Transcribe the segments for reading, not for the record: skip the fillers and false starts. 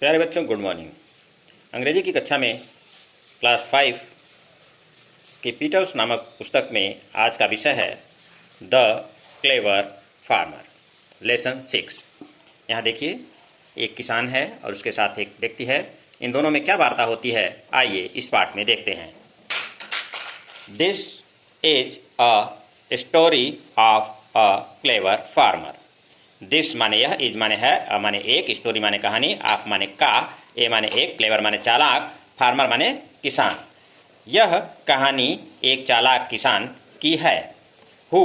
प्यारे बच्चों, good morning. अंग्रेजी की कक्षा में क्लास 5 की पीटर्स नामक पुस्तक में आज का विषय है द क्लेवर फार्मर, लेसन 6। यहाँ देखिए, एक किसान है और उसके साथ एक व्यक्ति है। इन दोनों में क्या वार्ता होती है, आइए इस पाठ में देखते हैं। This is a story of a clever farmer. This माने यह, इज माने है, अ माने एक, स्टोरी माने कहानी, ऑफ माने का, ए माने एक, क्लेवर माने चालाक, फार्मर माने किसान। यह कहानी एक चालाक किसान की है। Who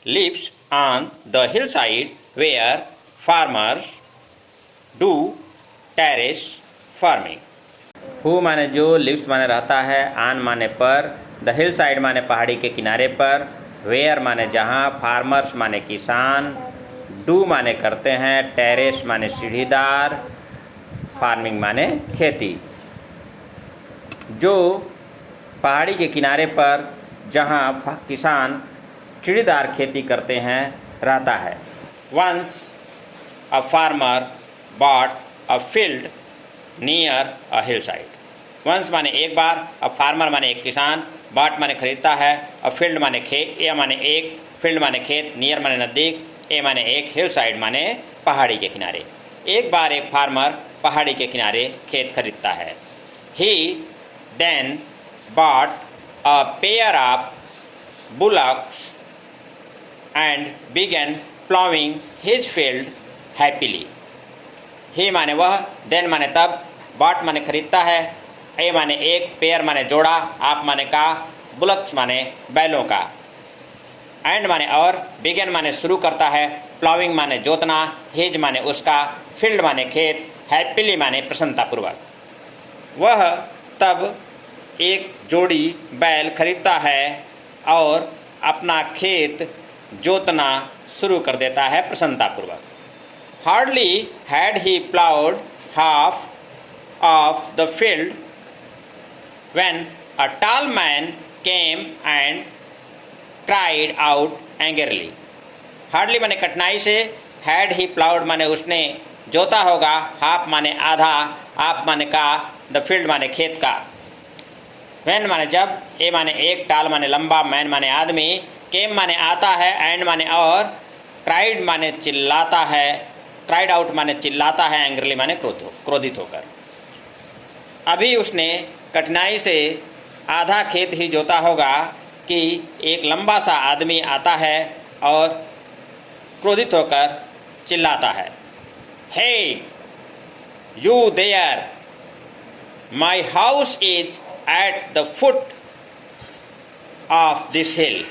lives on the hill side where farmers do terrace farming. Who माने जो, लिव्स माने रहता है, ऑन माने पर, द हिल साइड माने पहाड़ी के किनारे पर, वेयर माने जहाँ, फार्मर्स माने किसान, डू माने करते हैं, टेरेस माने सीढ़ीदार, फार्मिंग माने खेती। जो पहाड़ी के किनारे पर जहाँ किसान सीढ़ीदार खेती करते हैं रहता है। Once a farmer bought a field near a hill side. Once माने एक बार, अ फार्मर माने एक किसान, बॉट माने खरीदता है, अ फील्ड माने खेत, ए माने एक, फील्ड माने खेत, नियर माने नज़दीक, ए माने एक, हिल साइड माने पहाड़ी के किनारे। एक बार एक फार्मर पहाड़ी के किनारे खेत खरीदता है। He then bought a pair of bullocks and began ploughing his field happily. He माने वह, देन माने तब, बॉट माने खरीदता है, ए माने एक, पेयर माने जोड़ा, आप माने का, बुलक्स माने बैलों का, एंड माने और, बिगन माने शुरू करता है, प्लॉविंग माने जोतना, हिज माने उसका, फील्ड माने खेत, हैप्पीली माने प्रसन्नतापूर्वक। वह तब एक जोड़ी बैल खरीदता है और अपना खेत जोतना शुरू कर देता है प्रसन्नतापूर्वक। Hardly had he ploughed half of the field when a tall man came and cried out angrily. Hardly माने कठिनाई से, हैड ही प्लाउड माने उसने जोता होगा, हाफ माने आधा, आप माने का, द फील्ड माने खेत का, वैन माने जब, ए माने एक, टाल माने लंबा, मैन माने आदमी, केम माने आता है, एंड माने और, क्राइड माने चिल्लाता है, क्राइड आउट माने चिल्लाता है, एंग्रली माने क्रोधित होकर। अभी उसने कठिनाई से आधा खेत ही जोता होगा कि एक लंबा सा आदमी आता है और क्रोधित होकर चिल्लाता है, hey you there, my house is at the foot of this hill.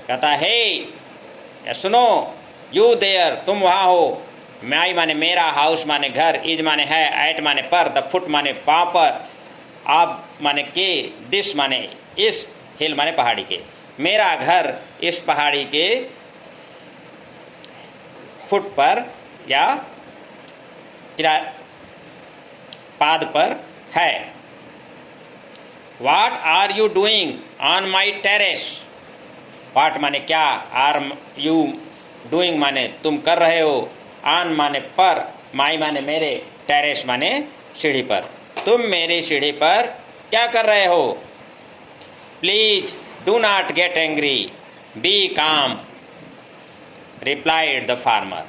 कहता है, हे सुनो, यू देयर तुम वहाँ हो, माई माने मेरा, हाउस माने घर, इज माने है, एट माने पर, द फुट माने पाँव पर, आप माने के, दिस माने इस, हिल माने पहाड़ी के, मेरा घर इस पहाड़ी के फुट पर या पाद पर है। What are you doing on my terrace. What माने क्या, आर यू डूइंग माने तुम कर रहे हो, ऑन माने पर, माई माने मेरे, टेरेस माने सीढ़ी पर, तुम मेरी सीढ़ी पर क्या कर रहे हो। Please do not get angry, be calm, replied the farmer.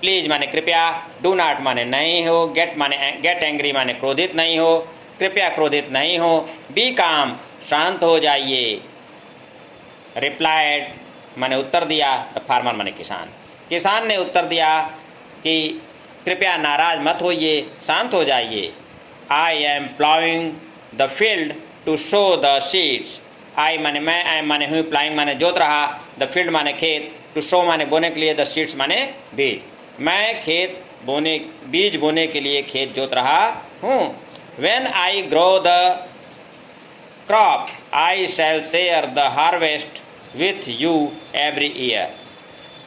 Please माने कृपया, डू नॉट माने नहीं हो, गेट माने गेट एंग्री माने क्रोधित नहीं हो, कृपया क्रोधित नहीं हो, बी काम शांत हो जाइए, रिप्लाइड माने उत्तर दिया, द फार्मर माने किसान। किसान ने उत्तर दिया कि कृपया नाराज मत होइए, शांत हो जाइए। I am ploughing the field to sow the seeds. I माने मैं, एम माने हूँ, प्लाइंग माने जोत रहा, द फील्ड माने खेत, टू शो माने बोने के लिए, द सीड्स माने बीज। मैं खेत बोने, बीज बोने के लिए खेत जोत रहा हूँ। When I grow the crop I shall share the harvest with you every year.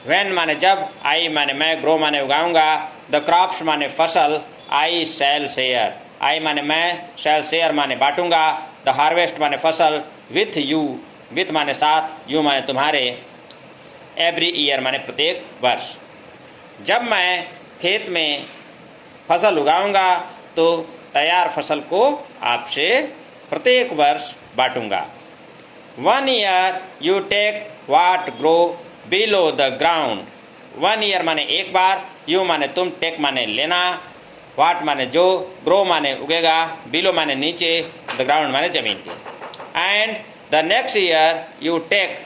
When माने जब, आई माने मैं, ग्रो माने उगाऊंगा, द क्रॉप्स माने फसल, आई शैल शेयर, आई माने मैं, शैल शेयर माने बांटूंगा, द हार्वेस्ट माने फसल, विथ यू, विथ माने साथ, यू माने तुम्हारे, एवरी ईयर माने प्रत्येक वर्ष। जब मैं खेत में फसल उगाऊंगा तो तैयार फसल को आपसे प्रत्येक वर्ष बांटूंगा। 1 year you take what grow below the ground। 1 year माने एक बार, यू माने तुम, टेक माने लेना, वाट माने जो, ग्रो माने उगेगा, बिलो माने नीचे, द ग्राउंड माने जमीन के। And the next year you take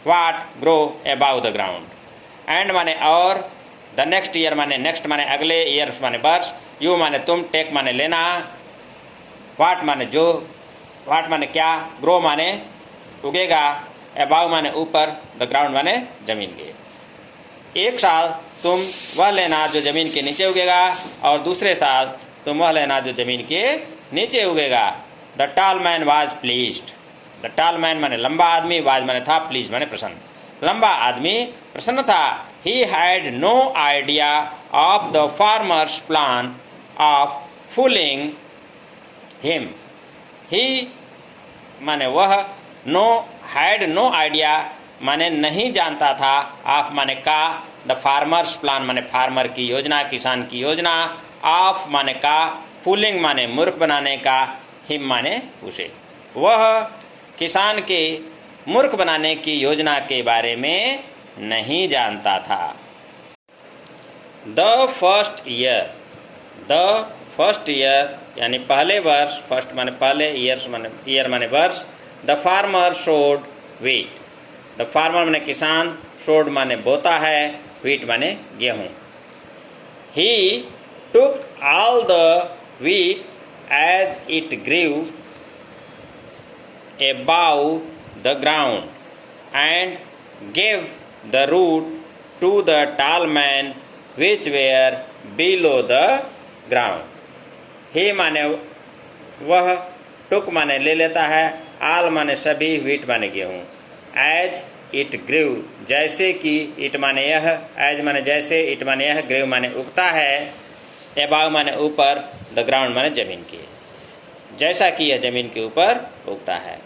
what grow above the ground. And माने और, द नेक्स्ट ईयर माने नेक्स्ट माने अगले, ईयर्स माने वर्ष, यू माने तुम, टेक माने लेना, वाट माने जो, वाट माने क्या, ग्रो माने उगेगा, अबाउ माने ऊपर, द ग्राउंड माने जमीन के। एक साल तुम वह लेना जो ज़मीन के नीचे उगेगा और दूसरे साल तुम वह लेना जो ज़मीन के नीचे उगेगा। The tall man was pleased. The tall man माने लंबा आदमी, वाज माने था, प्लीज माने प्रसन्न। लंबा आदमी प्रसन्न था। He had no idea of the farmer's plan of fooling him. He माने वह, नो, हैड नो आइडिया माने नहीं जानता था, ऑफ माने का, द फार्मर्स प्लान माने फार्मर की योजना, किसान की योजना, ऑफ माने का, फूलिंग माने मूर्ख बनाने का, हिम माने उसे। वह किसान के मूर्ख बनाने की योजना के बारे में नहीं जानता था। The first year, the first year यानी पहले वर्ष, फर्स्ट माने पहले, ईयर्स माने ईयर माने वर्ष। The farmer sowed wheat. The farmer माने किसान, सोड माने बोता है, वीट माने गेहूँ। He took all the wheat as it grew above the ground and gave the root to the tall man which were below the ground। ही माने वह, टुक माने ले लेता है, आल माने सभी, वीट माने गेहूँ। एज इट ग्रीव जैसे कि, इट माने यह, एज माने जैसे, इट माने यह, ग्रीव माने उगता है, एबाव माने ऊपर, द ग्राउंड माने जमीन की, जैसा कि यह जमीन के ऊपर उगता है।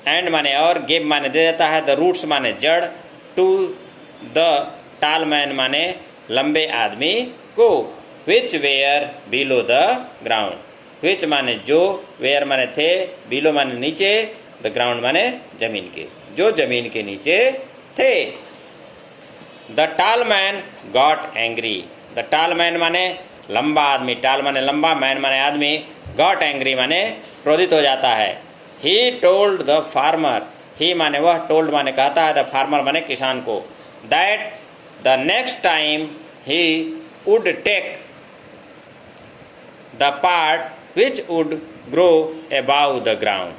एंड माने और, गिव माने दे देता है, द रूट्स माने जड़, टू द टाल मैन माने लंबे आदमी को, विच वेयर बिलो द ग्राउंड। विच माने जो, वेयर माने थे, बिलो माने नीचे, द ग्राउंड माने जमीन के, जो जमीन के नीचे थे। द टाल मैन गॉट एंग्री। द टाल मैन माने लंबा आदमी, टाल माने लंबा, मैन माने आदमी, गॉट एंग्री माने क्रोधित हो जाता है। He told the farmer. He माने वह, टोल्ड माने कहता है, द फार्मर माने किसान को, that the next time he would take the part which would grow above the ground.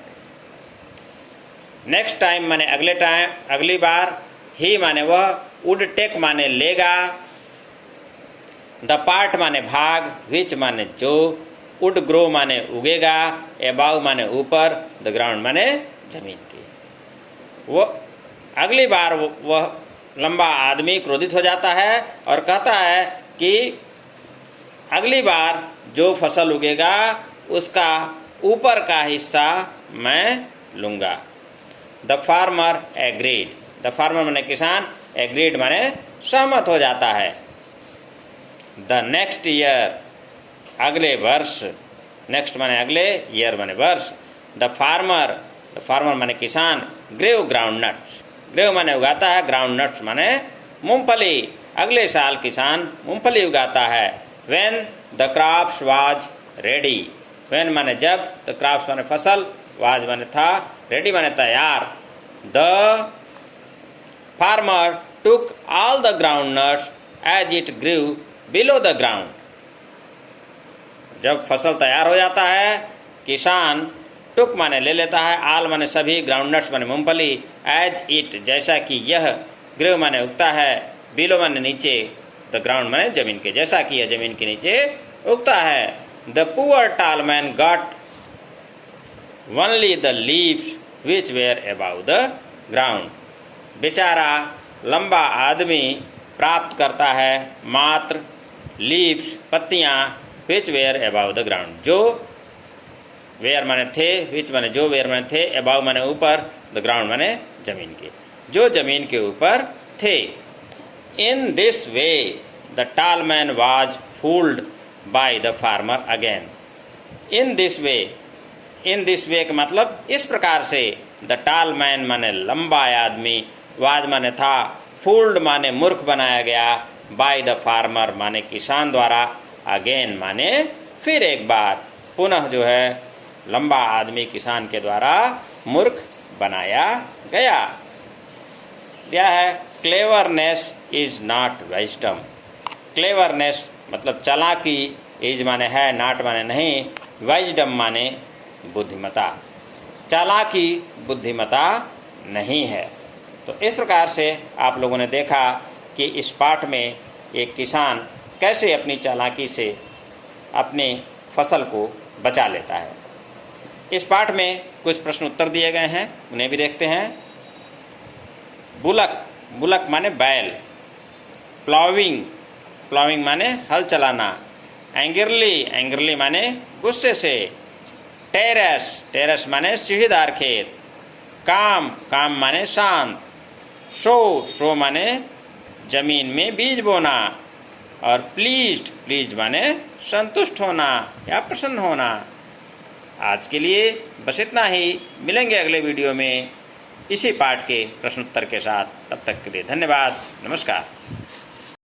Next time माने अगले टाइम, अगली बार, ही माने वह, वुड टेक माने लेगा, द पार्ट माने भाग, विच माने जो, वुड ग्रो माने उगेगा, अबाउ माने ऊपर, द ग्राउंड माने जमीन की। वो अगली बार वह लंबा आदमी क्रोधित हो जाता है और कहता है कि अगली बार जो फसल उगेगा उसका ऊपर का हिस्सा मैं लूँगा। The farmer agreed. The farmer माने किसान, एग्रीड माने सहमत हो जाता है। द नेक्स्ट ईयर अगले वर्ष, नेक्स्ट माने अगले, ईयर माने वर्ष। द फार्मर माने किसान, ग्रेव ग्राउंड नट्स। ग्रेव माने उगाता है, ग्राउंड नट्स माने मूंगफली। अगले साल किसान मूंगफली उगाता है। When the crops was ready. When माने जब, द क्रॉप्स माने फसल, वाज माने था, रेडी माने तैयार। The farmer took all the ground nuts as it grew below the ground. जब फसल तैयार हो जाता है, किसान टुक माने ले लेता है, आल माने सभी, ग्राउंड नट्स माने मूंगफली, एज इट जैसा कि यह, ग्रीव माने उगता है, बिलो माने नीचे, द ग्राउंड माने जमीन के, जैसा कि यह जमीन के नीचे उगता है। The poor tall man got only the leaves which were above the ground. बेचारा लंबा आदमी प्राप्त करता है मात्र लीव्स, पत्तियाँ, which were above the ground, जो, वेयर माने थे, विच माने जो, वेयर माने थे, अबाउ माने ऊपर, द ग्राउंड माने जमीन के, जो जमीन के ऊपर थे। इन दिस वे द टाल man was fooled by the farmer again. In this way का मतलब इस प्रकार से। द टाल मैन माने लंबा आदमी, वाज माने था, फूल्ड माने मूर्ख बनाया गया, बाय द फार्मर माने किसान द्वारा, अगेन माने फिर एक बार, पुनः जो है लंबा आदमी किसान के द्वारा मूर्ख बनाया गया। क्या है? Cleverness is not wisdom. Cleverness मतलब चालाकी, इज माने है, नॉट माने नहीं, विजडम माने बुद्धिमता। चालाकी बुद्धिमता नहीं है। तो इस प्रकार से आप लोगों ने देखा कि इस पाठ में एक किसान कैसे अपनी चालाकी से अपनी फसल को बचा लेता है। इस पाठ में कुछ प्रश्न उत्तर दिए गए हैं, उन्हें भी देखते हैं। बुलक माने बैल। प्लाविंग माने हल चलाना। एंग्रली माने गुस्से से। टेरेस माने सीढ़ीदार खेत। काम माने शांत। शो माने जमीन में बीज बोना। और प्लीज माने संतुष्ट होना या प्रसन्न होना। आज के लिए बस इतना ही। मिलेंगे अगले वीडियो में इसी पाठ के प्रश्नोत्तर के साथ। तब तक के लिए धन्यवाद। नमस्कार।